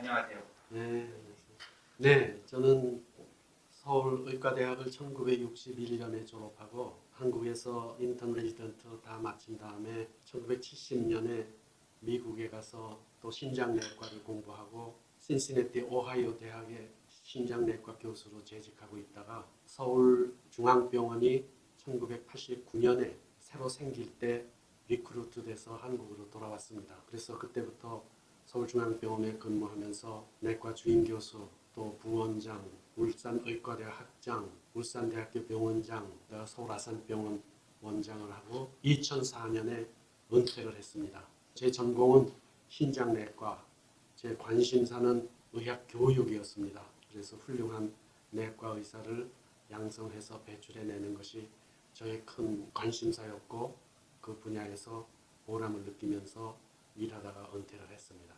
안녕하세요. 네, 네, 저는 서울의과대학을 1961년에 졸업하고 한국에서 인턴 레지던트 다 마친 다음에 1970년에 미국에 가서 또 신장내과를 공부하고 신시내티 오하이오 대학의 신장내과 교수로 재직하고 있다가 서울중앙병원이 1989년에 새로 생길 때 리크루트 돼서 한국으로 돌아왔습니다. 그래서 그때부터 서울중앙병원에 근무하면서 내과 주임교수, 또 부원장, 울산의과대학 학장, 울산대학교 병원장, 서울아산병원 원장을 하고 2004년에 은퇴를 했습니다. 제 전공은 신장내과, 제 관심사는 의학교육이었습니다. 그래서 훌륭한 내과 의사를 양성해서 배출해내는 것이 저의 큰 관심사였고 그 분야에서 보람을 느끼면서 일하다가 은퇴를 했습니다.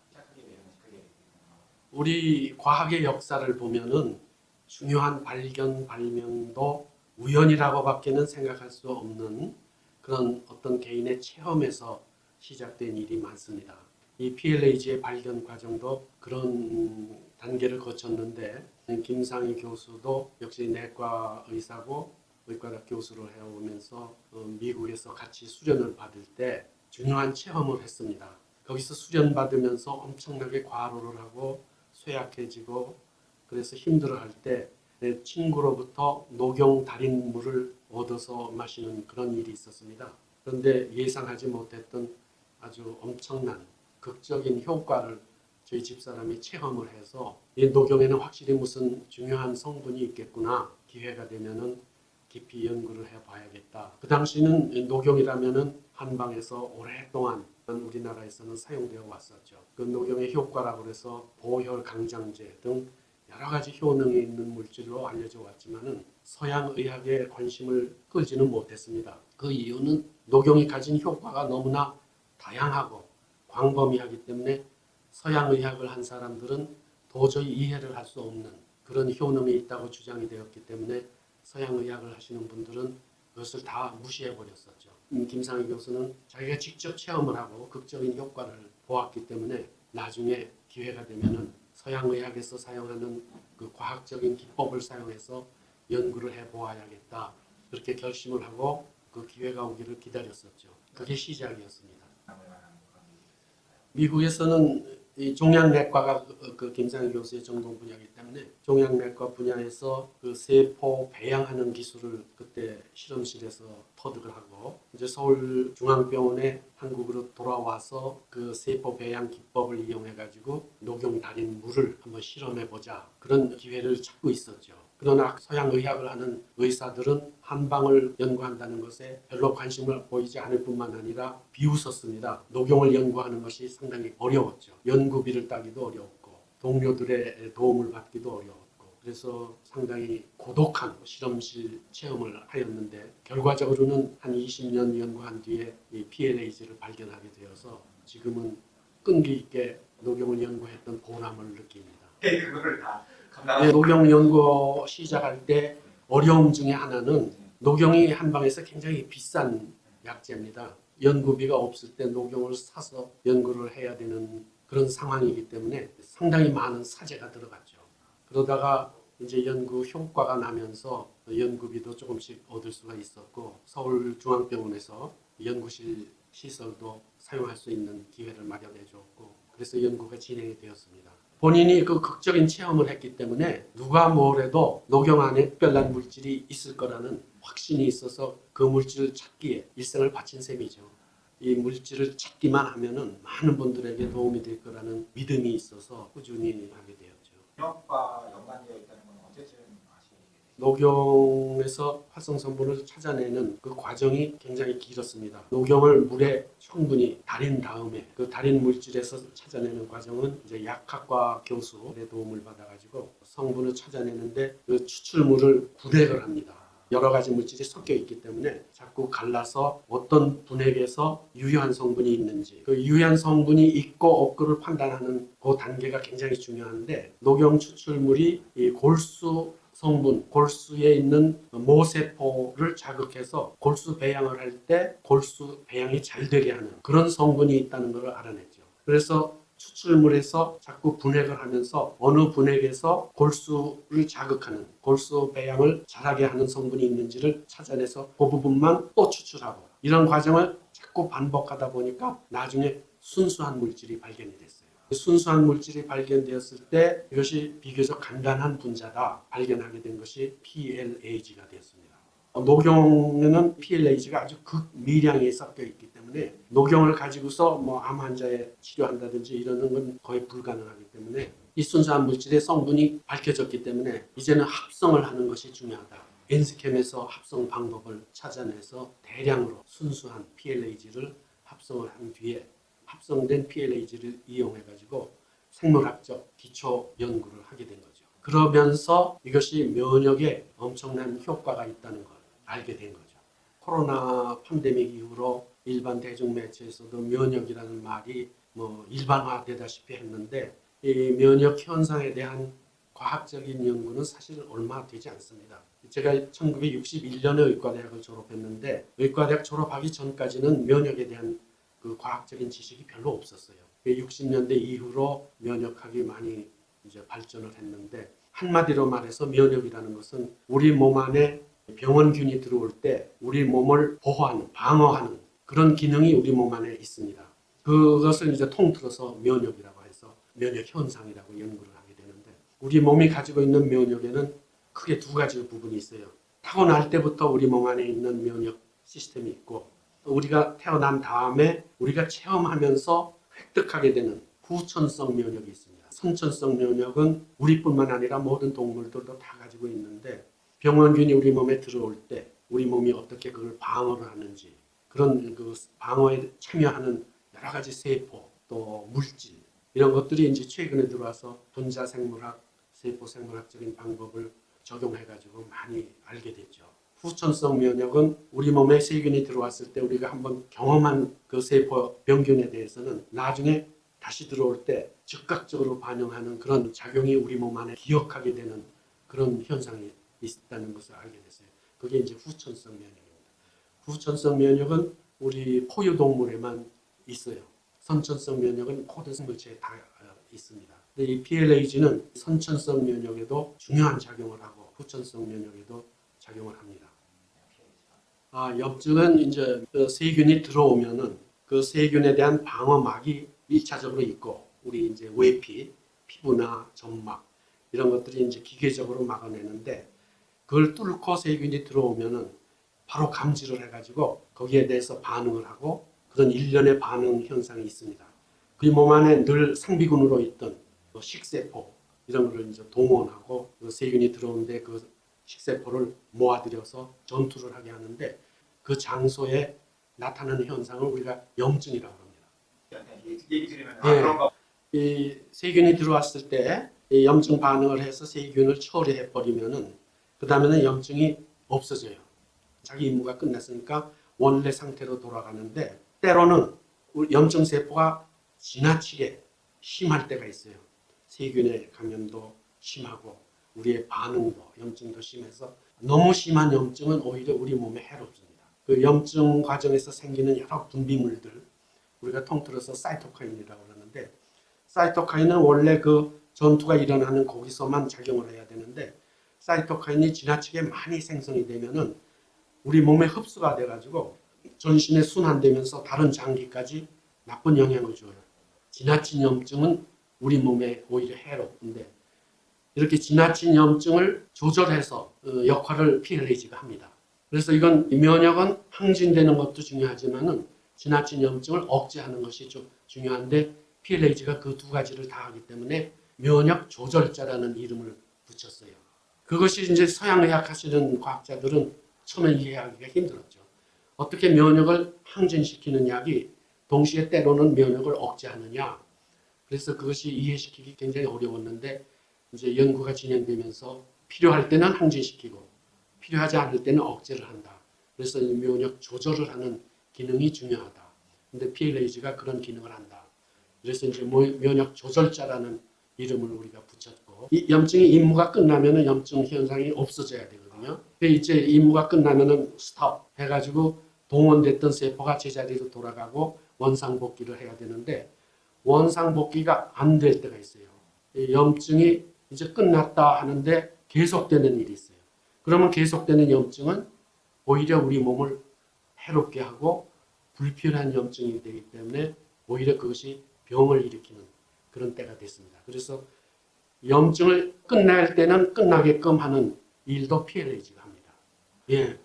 우리 과학의 역사를 보면은 중요한 발견, 발명도 우연이라고밖에는 생각할 수 없는 그런 어떤 개인의 체험에서 시작된 일이 많습니다. 이 PLAG의 발견 과정도 그런 단계를 거쳤는데 김상희 교수도 역시 내과 의사고 의과대학 교수를 해오면서 미국에서 같이 수련을 받을 때 중요한 체험을 했습니다. 거기서 수련받으면서 엄청나게 과로를 하고 쇠약해지고 그래서 힘들어할 때 내 친구로부터 녹용 달인 물을 얻어서 마시는 그런 일이 있었습니다. 그런데 예상하지 못했던 아주 엄청난 극적인 효과를 저희 집사람이 체험을 해서 이 녹용에는 확실히 무슨 중요한 성분이 있겠구나, 기회가 되면은 깊이 연구를 해봐야겠다. 그 당시는 녹용이라면은 한방에서 오랫동안 우리나라에서는 사용되어 왔었죠. 그 녹용의 효과라고 해서 보혈 강장제 등 여러 가지 효능이 있는 물질로 알려져 왔지만은 서양 의학에 관심을 끌지는 못했습니다. 그 이유는 녹용이 가진 효과가 너무나 다양하고 광범위하기 때문에 서양 의학을 한 사람들은 도저히 이해를 할 수 없는 그런 효능이 있다고 주장이 되었기 때문에 서양 의학을 하시는 분들은 그것을 다 무시해 버렸었죠. 김상희 교수는 자기가 직접 체험을 하고 극적인 효과를 보았기 때문에 나중에 기회가 되면은 서양 의학에서 사용하는 그 과학적인 기법을 사용해서 연구를 해 보아야겠다. 그렇게 결심을 하고 그 기회가 오기를 기다렸었죠. 그게 시작이었습니다. 미국에서는 이 종양내과가 그 김상희 교수의 전공 분야이기 때문에 종양내과 분야에서 그 세포 배양하는 기술을 그때 실험실에서 터득을 하고 이제 서울중앙병원에 한국으로 돌아와서 그 세포 배양 기법을 이용해 가지고 녹용 달인 물을 한번 실험해 보자 그런 기회를 찾고 있었죠. 그러나 서양 의학을 하는 의사들은 한방을 연구한다는 것에 별로 관심을 보이지 않을 뿐만 아니라 비웃었습니다. 녹용을 연구하는 것이 상당히 어려웠죠. 연구비를 따기도 어려웠고 동료들의 도움을 받기도 어려웠고 그래서 상당히 고독한 실험실 체험을 하였는데 결과적으로는 한 20년 연구한 뒤에 이 PLAG를 발견하게 되어서 지금은 끈기 있게 녹용을 연구했던 보람을 느낍니다. 그거를 다 녹용 연구 시작할 때 어려움 중에 하나는 녹용이 한방에서 굉장히 비싼 약재입니다. 연구비가 없을 때 녹용을 사서 연구를 해야 되는 그런 상황이기 때문에 상당히 많은 사재가 들어갔죠. 그러다가 이제 연구 효과가 나면서 연구비도 조금씩 얻을 수가 있었고 서울중앙병원에서 연구실 시설도 사용할 수 있는 기회를 마련해 줬고 그래서 연구가 진행이 되었습니다. 본인이 그 극적인 체험을 했기 때문에 누가 뭐래도 녹용 안에 특별한 물질이 있을 거라는 확신이 있어서 그 물질을 찾기에 일생을 바친 셈이죠. 이 물질을 찾기만 하면은 많은 분들에게 도움이 될 거라는 믿음이 있어서 꾸준히 하게 되었죠. 기업과 연관되어 있다는 건 언제쯤 아시게 되세요? 녹용에서 활성 성분을 찾아내는 그 과정이 굉장히 길었습니다. 녹용을 물에 충분히 달인 다음에 그 달인 물질에서 찾아내는 과정은 이제 약학과 교수의 도움을 받아가지고 성분을 찾아내는데 그 추출물을 분해를 합니다. 여러 가지 물질이 섞여 있기 때문에 자꾸 갈라서 어떤 분액에서 유효한 성분이 있는지 그 유효한 성분이 있고 없고를 판단하는 그 단계가 굉장히 중요한데 녹용 추출물이 이 골수 성분, 골수에 있는 모세포를 자극해서 골수 배양을 할 때 골수 배양이 잘 되게 하는 그런 성분이 있다는 것을 알아냈죠. 그래서 추출물에서 자꾸 분해를 하면서 어느 분해에서 골수를 자극하는 골수 배양을 잘하게 하는 성분이 있는지를 찾아내서 그 부분만 또 추출하고 이런 과정을 자꾸 반복하다 보니까 나중에 순수한 물질이 발견이 됐어요. 순수한 물질이 발견되었을 때 이것이 비교적 간단한 분자다 발견하게 된 것이 PLAG가 되었습니다. 녹용에는 PLAG가 아주 극미량에 섞여 있기 때문에 녹용을 가지고서 뭐 암 환자에 치료한다든지 이러는 건 거의 불가능하기 때문에 이 순수한 물질의 성분이 밝혀졌기 때문에 이제는 합성을 하는 것이 중요하다. 엔스캠에서 합성 방법을 찾아내서 대량으로 순수한 PLAG를 합성을 한 뒤에 합성된 PLAG를 이용해 가지고 생물학적 기초 연구를 하게 된 거죠. 그러면서 이것이 면역에 엄청난 효과가 있다는 걸 알게 된 거죠. 코로나 팬데믹 이후로 일반 대중매체에서도 면역이라는 말이 뭐 일반화되다시피 했는데 이 면역 현상에 대한 과학적인 연구는 사실 얼마 되지 않습니다. 제가 1961년에 의과대학을 졸업했는데 의과대학 졸업하기 전까지는 면역에 대한 그 과학적인 지식이 별로 없었어요. 60년대 이후로 면역학이 많이 이제 발전을 했는데 한마디로 말해서 면역이라는 것은 우리 몸 안에 병원균이 들어올 때 우리 몸을 보호하는, 방어하는 그런 기능이 우리 몸 안에 있습니다. 그것을 이제 통틀어서 면역이라고 해서 면역 현상이라고 연구를 하게 되는데 우리 몸이 가지고 있는 면역에는 크게 두 가지 부분이 있어요. 타고날 때부터 우리 몸 안에 있는 면역 시스템이 있고 우리가 태어난 다음에 우리가 체험하면서 획득하게 되는 후천성 면역이 있습니다. 선천성 면역은 우리뿐만 아니라 모든 동물들도 다 가지고 있는데 병원균이 우리 몸에 들어올 때 우리 몸이 어떻게 그걸 방어를 하는지 그런 그 방어에 참여하는 여러 가지 세포 또 물질 이런 것들이 이제 최근에 들어와서 분자생물학, 세포생물학적인 방법을 적용해가지고 많이 알게 됐죠. 후천성 면역은 우리 몸에 세균이 들어왔을 때 우리가 한번 경험한 그 세포 병균에 대해서는 나중에 다시 들어올 때 즉각적으로 반응하는 그런 작용이 우리 몸 안에 기억하게 되는 그런 현상이 있다는 것을 알게 됐어요. 그게 이제 후천성 면역입니다. 후천성 면역은 우리 포유동물에만 있어요. 선천성 면역은 모든 생물체에 다 있습니다. 근데 이 PLAG는 선천성 면역에도 중요한 작용을 하고 후천성 면역에도 작용을 합니다. 염증은 이제 그 세균이 들어오면은 그 세균에 대한 방어막이 1차적으로 있고 우리 이제 외피, 피부나 점막 이런 것들이 이제 기계적으로 막아내는데 그걸 뚫고 세균이 들어오면은 바로 감지를 해가지고 거기에 대해서 반응을 하고 그런 일련의 반응 현상이 있습니다. 그 몸 안에 늘 상비군으로 있던 식세포 이런 걸 이제 동원하고 그 세균이 들어오는데 그 식세포를 모아들여서 전투를 하게 하는데 그 장소에 나타나는 현상을 우리가 염증이라고 합니다. 얘기 들으면 예. 그런가. 이 세균이 들어왔을 때 이 염증 반응을 해서 세균을 처리해 버리면은 그 다음에는 염증이 없어져요. 자기 임무가 끝났으니까 원래 상태로 돌아가는데 때로는 염증 세포가 지나치게 심할 때가 있어요. 세균의 감염도 심하고 우리의 반응도 염증도 심해서 너무 심한 염증은 오히려 우리 몸에 해롭습니다. 그 염증 과정에서 생기는 여러 분비물들 우리가 통틀어서 사이토카인이라고 하는데 사이토카인은 원래 그 전투가 일어나는 거기서만 작용을 해야 되는데 사이토카인이 지나치게 많이 생성이 되면은 우리 몸에 흡수가 돼가지고 전신에 순환되면서 다른 장기까지 나쁜 영향을 줘요. 지나친 염증은 우리 몸에 오히려 해롭는데 이렇게 지나친 염증을 조절해서 역할을 PLAG가 합니다. 그래서 이건 면역은 항진되는 것도 중요하지만은 지나친 염증을 억제하는 것이 좀 중요한데 PLAG가 그 두 가지를 다 하기 때문에 면역 조절자라는 이름을 붙였어요. 그것이 이제 서양의학 하시는 과학자들은 처음에 이해하기가 힘들었죠. 어떻게 면역을 항진시키는 약이 동시에 때로는 면역을 억제하느냐. 그래서 그것이 이해시키기 굉장히 어려웠는데 이제 연구가 진행되면서 필요할 때는 항진시키고 필요하지 않을 때는 억제를 한다. 그래서 면역 조절을 하는 기능이 중요하다. 근데 PLAG가 그런 기능을 한다. 그래서 이제 면역 조절자라는 이름을 우리가 붙였고 이 염증의 임무가 끝나면은 염증 현상이 없어져야 되거든요. 근데 이제 임무가 끝나면은 스톱 해가지고 동원됐던 세포가 제자리로 돌아가고 원상복귀를 해야 되는데 원상복귀가 안 될 때가 있어요. 이 염증이 이제 끝났다 하는데 계속되는 일이 있어요. 그러면 계속되는 염증은 오히려 우리 몸을 해롭게 하고 불필요한 염증이 되기 때문에 오히려 그것이 병을 일으키는 그런 때가 됐습니다. 그래서 염증을 끝날 때는 끝나게끔 하는 일도 PLAG가 합니다. 예,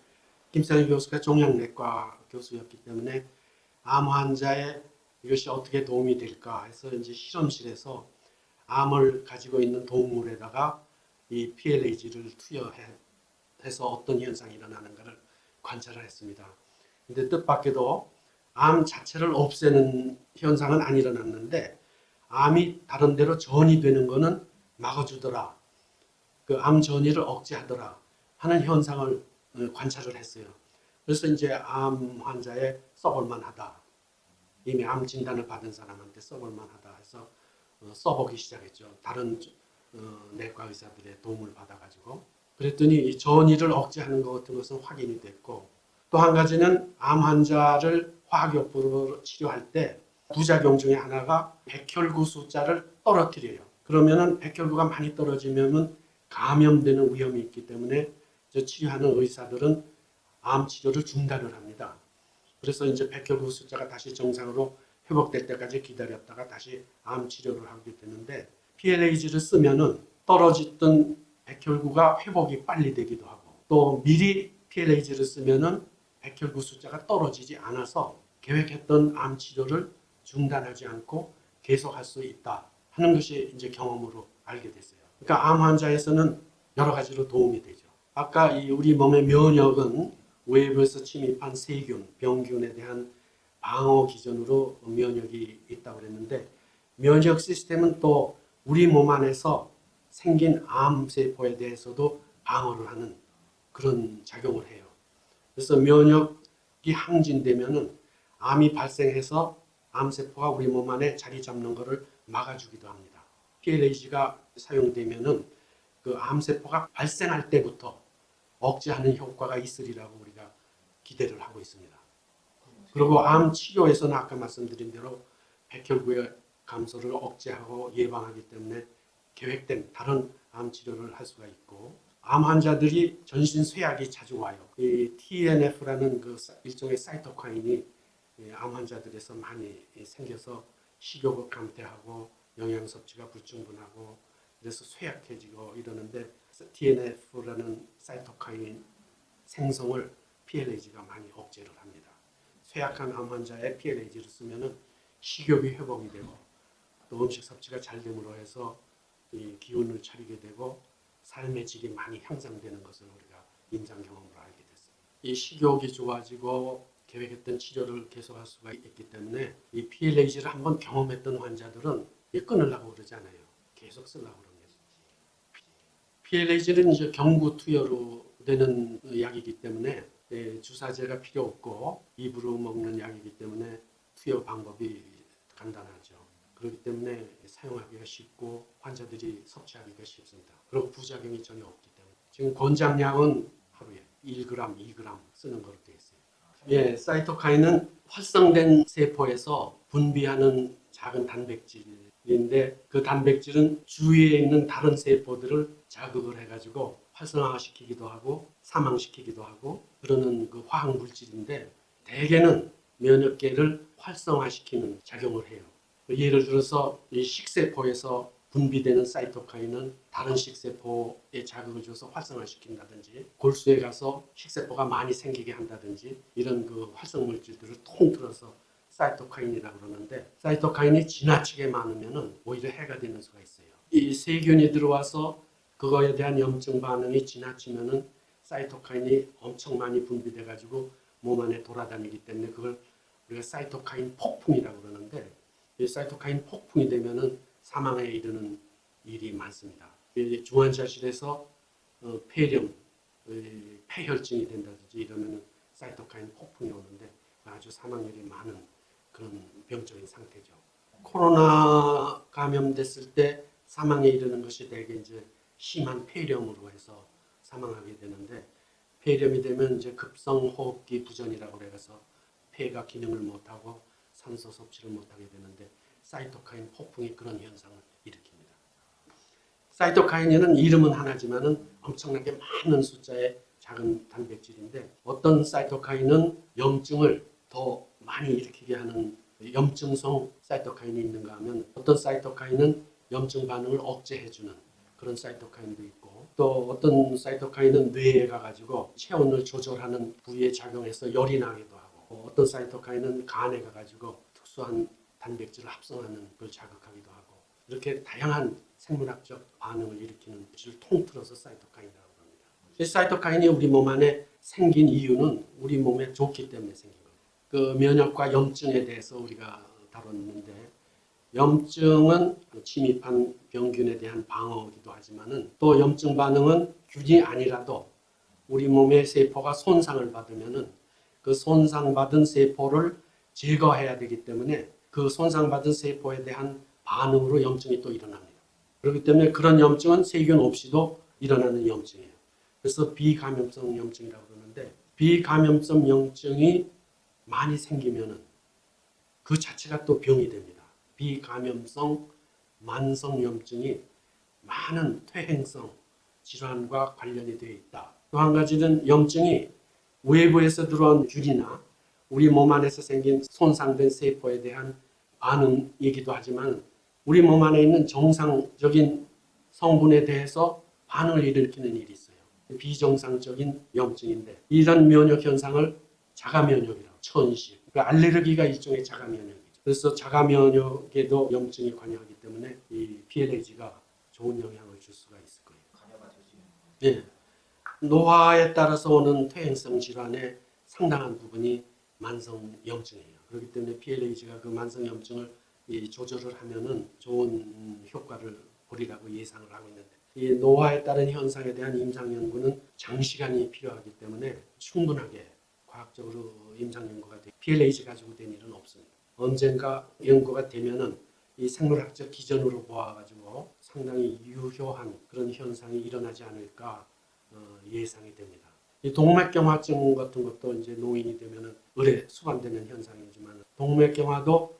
김상희 교수가 종양내과 교수였기 때문에 암 환자의 이것이 어떻게 도움이 될까 해서 이제 실험실에서 암을 가지고 있는 동물에다가 이 PLAG를 투여해서 어떤 현상이 일어나는가를 관찰을 했습니다. 근데 뜻밖에도 암 자체를 없애는 현상은 안 일어났는데 암이 다른 데로 전이 되는 것은 막아주더라. 그 암 전이를 억제하더라 하는 현상을 관찰을 했어요. 그래서 이제 암 환자의 써볼만하다. 이미 암 진단을 받은 사람한테 써볼만하다 해서 써보기 시작했죠. 다른 내과 의사들의 도움을 받아가지고 그랬더니 이 전이를 억제하는 것 같은 것은 확인이 됐고 또 한 가지는 암 환자를 화학요법으로 치료할 때 부작용 중에 하나가 백혈구 숫자를 떨어뜨려요. 그러면은 백혈구가 많이 떨어지면은 감염되는 위험이 있기 때문에 치료하는 의사들은 암 치료를 중단을 합니다. 그래서 이제 백혈구 숫자가 다시 정상으로 회복될 때까지 기다렸다가 다시 암 치료를 하게 되는데 PLAG를 쓰면은 떨어졌던 백혈구가 회복이 빨리 되기도 하고 또 미리 PLAG를 쓰면은 백혈구 숫자가 떨어지지 않아서 계획했던 암 치료를 중단하지 않고 계속할 수 있다 하는 것이 이제 경험으로 알게 됐어요. 그러니까 암 환자에서는 여러 가지로 도움이 되죠. 아까 이 우리 몸의 면역은 외부에서 침입한 세균, 병균에 대한 방어 기전으로 면역이 있다고 그랬는데 면역 시스템은 또 우리 몸 안에서 생긴 암세포에 대해서도 방어를 하는 그런 작용을 해요. 그래서 면역이 항진되면은 암이 발생해서 암세포가 우리 몸 안에 자리 잡는 것을 막아주기도 합니다. PLAG가 사용되면은 그 암세포가 발생할 때부터 억제하는 효과가 있으리라고 우리가 기대를 하고 있습니다. 그리고 암 치료에서는 아까 말씀드린 대로 백혈구의 감소를 억제하고 예방하기 때문에 계획된 다른 암 치료를 할 수가 있고 암 환자들이 전신 쇠약이 자주 와요. 이 TNF라는 그 일종의 사이토카인이 암 환자들에서 많이 생겨서 식욕을 감퇴하고 영양 섭취가 불충분하고 그래서 쇠약해지고 이러는데 TNF라는 사이토카인 생성을 PLAG가 많이 억제를 합니다. 쇠약한 암 환자의 PLAG를 쓰면은 식욕이 회복이 되고 또 음식 섭취가 잘 됨으로 해서 이 기운을 차리게 되고 삶의 질이 많이 향상되는 것을 우리가 임상 경험으로 알게 됐어요. 이 식욕이 좋아지고 계획했던 치료를 계속할 수가 있기 때문에 이 PLAG를 한번 경험했던 환자들은 끊으려고 그러지 않아요. 계속 쓰려고 그럽니다. PLAG는 이제 경구 투여로 되는 약이기 때문에 주사제가 필요 없고 입으로 먹는 약이기 때문에 투여 방법이 간단하죠. 그렇기 때문에 사용하기가 쉽고 환자들이 섭취하기가 쉽습니다. 그리고 부작용이 전혀 없기 때문에 지금 권장량은 하루에 1g, 2g 쓰는 걸로 되어 있어요. 예, 사이토카인은 활성된 세포에서 분비하는 작은 단백질인데 그 단백질은 주위에 있는 다른 세포들을 자극을 해가지고 활성화시키기도 하고 사망시키기도 하고 그러는 그 화학 물질인데 대개는 면역계를 활성화시키는 작용을 해요. 예를 들어서 이 식세포에서 분비되는 사이토카인은 다른 식세포에 자극을 줘서 활성화시킨다든지 골수에 가서 식세포가 많이 생기게 한다든지 이런 그 활성 물질들을 통틀어서 사이토카인이라고 그러는데 사이토카인이 지나치게 많으면 오히려 해가 되는 수가 있어요. 이 세균이 들어와서 그거에 대한 염증 반응이 지나치면은 사이토카인이 엄청 많이 분비돼 가지고 몸 안에 돌아다니기 때문에 그걸 우리가 사이토카인 폭풍이라고 그러는데 이 사이토카인 폭풍이 되면은 사망에 이르는 일이 많습니다. 중환자실에서 폐렴, 폐혈증이 된다든지 이러면 사이토카인 폭풍이 오는데 아주 사망률이 많은 그런 병적인 상태죠. 코로나 감염됐을 때 사망에 이르는 것이 대개 이제 심한 폐렴으로 해서 사망하게 되는데 폐렴이 되면 이제 급성호흡기 부전이라고 해서 폐가 기능을 못하고 산소 섭취를 못하게 되는데 사이토카인 폭풍이 그런 현상을 일으킵니다. 사이토카인은 이름은 하나지만은 엄청나게 많은 숫자의 작은 단백질인데 어떤 사이토카인은 염증을 더 많이 일으키게 하는 염증성 사이토카인이 있는가 하면 어떤 사이토카인은 염증 반응을 억제해주는 그런 사이토카인도 있고 또 어떤 사이토카인은 뇌에 가가지고 체온을 조절하는 부위에 작용해서 열이 나기도 하고 어떤 사이토카인은 간에 가가지고 특수한 단백질을 합성하는 걸 자극하기도 하고 이렇게 다양한 생물학적 반응을 일으키는 것을 통틀어서 사이토카인이라고 합니다. 이 사이토카인이 우리 몸 안에 생긴 이유는 우리 몸에 좋기 때문에 생긴 거예요. 그 면역과 염증에 대해서 우리가 다뤘는데 염증은 침입한 병균에 대한 방어이기도 하지만은 또 염증 반응은 균이 아니라도 우리 몸의 세포가 손상을 받으면은 그 손상받은 세포를 제거해야 되기 때문에 그 손상받은 세포에 대한 반응으로 염증이 또 일어납니다. 그렇기 때문에 그런 염증은 세균 없이도 일어나는 염증이에요. 그래서 비감염성 염증이라고 그러는데 비감염성 염증이 많이 생기면은 그 자체가 또 병이 됩니다. 비감염성 만성염증이 많은 퇴행성 질환과 관련이 되어 있다. 또 한 가지는 염증이 외부에서 들어온 균이나 우리 몸 안에서 생긴 손상된 세포에 대한 반응이기도 하지만 우리 몸 안에 있는 정상적인 성분에 대해서 반응을 일으키는 일이 있어요. 비정상적인 염증인데 이런 면역 현상을 자가면역이라고 천식. 그 알레르기가 일종의 자가면역이죠. 그래서 자가면역에도 염증이 관여하기 때문에 이 PLAG가 좋은 영향을 줄 수가 있을 거예요. 관여가 될 수 있는 거예요. 예. 노화에 따라서 오는 퇴행성 질환의 상당한 부분이 만성염증이에요. 그렇기 때문에 PLAG가 그 만성염증을 조절을 하면은 좋은 효과를 보리라고 예상을 하고 있는데 이 노화에 따른 현상에 대한 임상 연구는 장시간이 필요하기 때문에 충분하게 과학적으로 임상 연구가 돼 PLAG 가지고 된 일은 없습니다. 언젠가 연구가 되면은 이 생물학적 기전으로 보아가지고 상당히 유효한 그런 현상이 일어나지 않을까 예상이 됩니다. 이 동맥경화증 같은 것도 이제 노인이 되면은 의뢰 수반되는 현상이지만 동맥경화도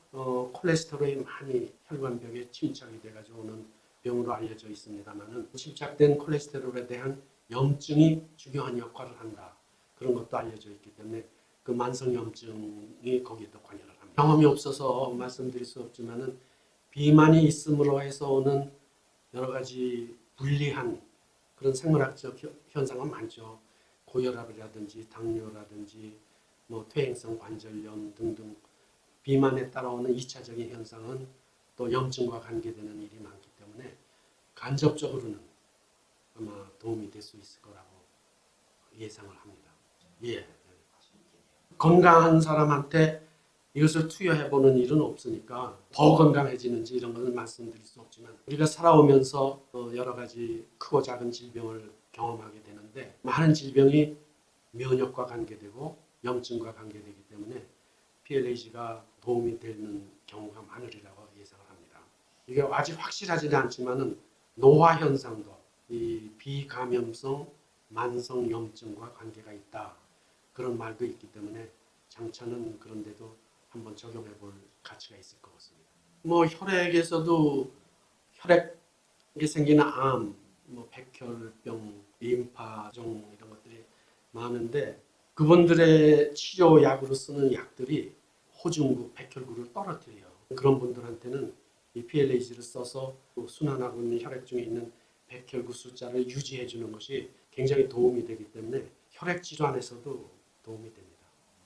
콜레스테롤이 많이 혈관벽에 침착이 돼가지고 오는 병으로 알려져 있습니다만은 침착된 콜레스테롤에 대한 염증이 중요한 역할을 한다. 그런 것도 알려져 있기 때문에 그 만성염증이 거기에도 관여를 합니다. 경험이 없어서 말씀드릴 수 없지만은 비만이 있음으로 해서 오는 여러 가지 불리한 그런 생물학적 현상은 많죠. 고혈압이라든지 당뇨라든지 뭐 퇴행성 관절염 등등 비만에 따라오는 2차적인 현상은 또 염증과 관계되는 일이 많기 때문에 간접적으로는 아마 도움이 될 수 있을 거라고 예상을 합니다. 예. 건강한 사람한테 이것을 투여해보는 일은 없으니까 더 건강해지는지 이런 것은 말씀드릴 수 없지만 우리가 살아오면서 여러 가지 크고 작은 질병을 경험하게 되는데 많은 질병이 면역과 관계되고 염증과 관계되기 때문에 PLAG가 도움이 되는 경우가 많으리라고 예상을 합니다. 이게 아직 확실하지는 않지만은 노화 현상도 이 비감염성 만성염증과 관계가 있다. 그런 말도 있기 때문에 장차는 그런데도 한번 적용해 볼 가치가 있을 것 같습니다. 뭐 혈액에서도 혈액에 생기는 암, 뭐 백혈병, 림파종 이런 것들이 많은데 그분들의 치료약으로 쓰는 약들이 호중구, 백혈구를 떨어뜨려요. 그런 분들한테는 이 PLAG를 써서 순환하고 있는 혈액 중에 있는 백혈구 숫자를 유지해 주는 것이 굉장히 도움이 되기 때문에 혈액 질환에서도 도움이 됩니다.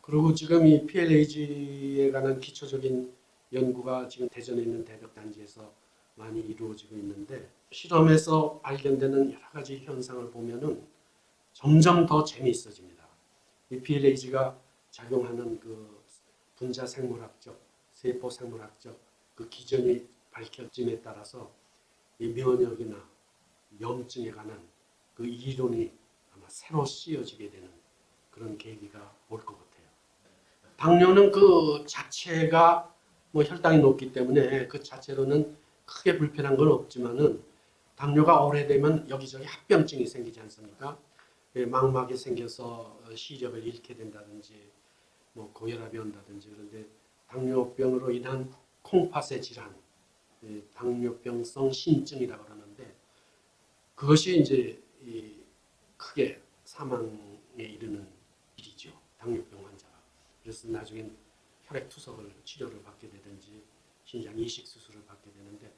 그리고 지금 이 PLAG에 관한 기초적인 연구가 지금 대전에 있는 대덕단지에서 많이 이루어지고 있는데 실험에서 발견되는 여러 가지 현상을 보면은 점점 더 재미있어집니다. 이 PLAG가 작용하는 그 분자 생물학적, 세포 생물학적 그 기전이 밝혀짐에 따라서 이 면역이나 염증에 관한 그 이론이 아마 새로 씌워지게 되는 그런 계기가 올 것 같아요. 당뇨는 그 자체가 뭐 혈당이 높기 때문에 그 자체로는 크게 불편한 건 없지만은 당뇨가 오래되면 여기저기 합병증이 생기지 않습니까? 망막에 생겨서 시력을 잃게 된다든지 뭐 고혈압이 온다든지 그런데 당뇨병으로 인한 콩팥의 질환, 당뇨병성 신증이라고 그러는데 그것이 이제 크게 사망에 이르는 일이죠. 당뇨병 환자가. 그래서 나중엔 혈액 투석을 치료를 받게 되든지 신장 이식 수술을 받게 되는데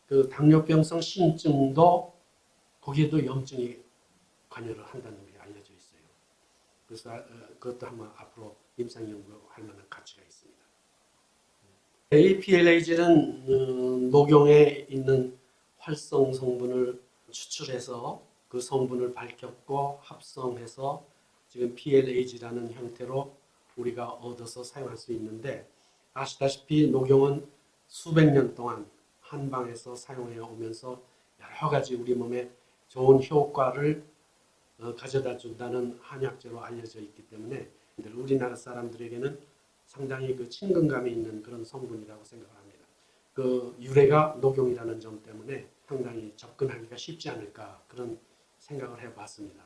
그 당뇨병성 신증도 거기에도 염증이 관여를 한다는 게 알려져 있어요. 그래서 그것도 한번 앞으로 임상 연구할 만한 가치가 있습니다. APLAG는 녹용에 있는 활성 성분을 추출해서 그 성분을 밝혔고 합성해서 지금 PLAG라는 형태로 우리가 얻어서 사용할 수 있는데 아시다시피 녹용은 수백 년 동안 한방에서 사용해 오면서 여러 가지 우리 몸에 좋은 효과를 가져다 준다는 한약재로 알려져 있기 때문에 우리나라 사람들에게는 상당히 그 친근감이 있는 그런 성분이라고 생각을 합니다. 그 유래가 녹용이라는 점 때문에 상당히 접근하기가 쉽지 않을까 그런 생각을 해봤습니다.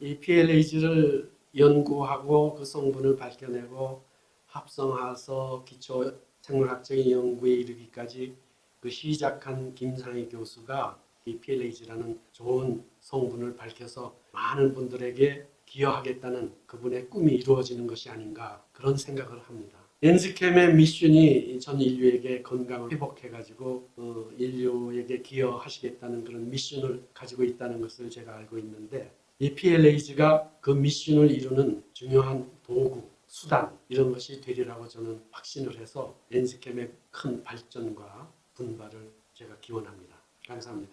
이 PLAG를 연구하고 그 성분을 밝혀내고 합성해서 기초 생물학적인 연구에 이르기까지 그 시작한 김상희 교수가 이 PLAG라는 좋은 성분을 밝혀서 많은 분들에게 기여하겠다는 그분의 꿈이 이루어지는 것이 아닌가 그런 생각을 합니다. 엔스캠의 미션이 전 인류에게 건강을 회복해가지고 인류에게 기여하시겠다는 그런 미션을 가지고 있다는 것을 제가 알고 있는데 이 PLAG가 그 미션을 이루는 중요한 도구, 수단 이런 것이 되리라고 저는 확신을 해서 엔스캠의 큰 발전과 분발을 제가 기원합니다. 감사합니다.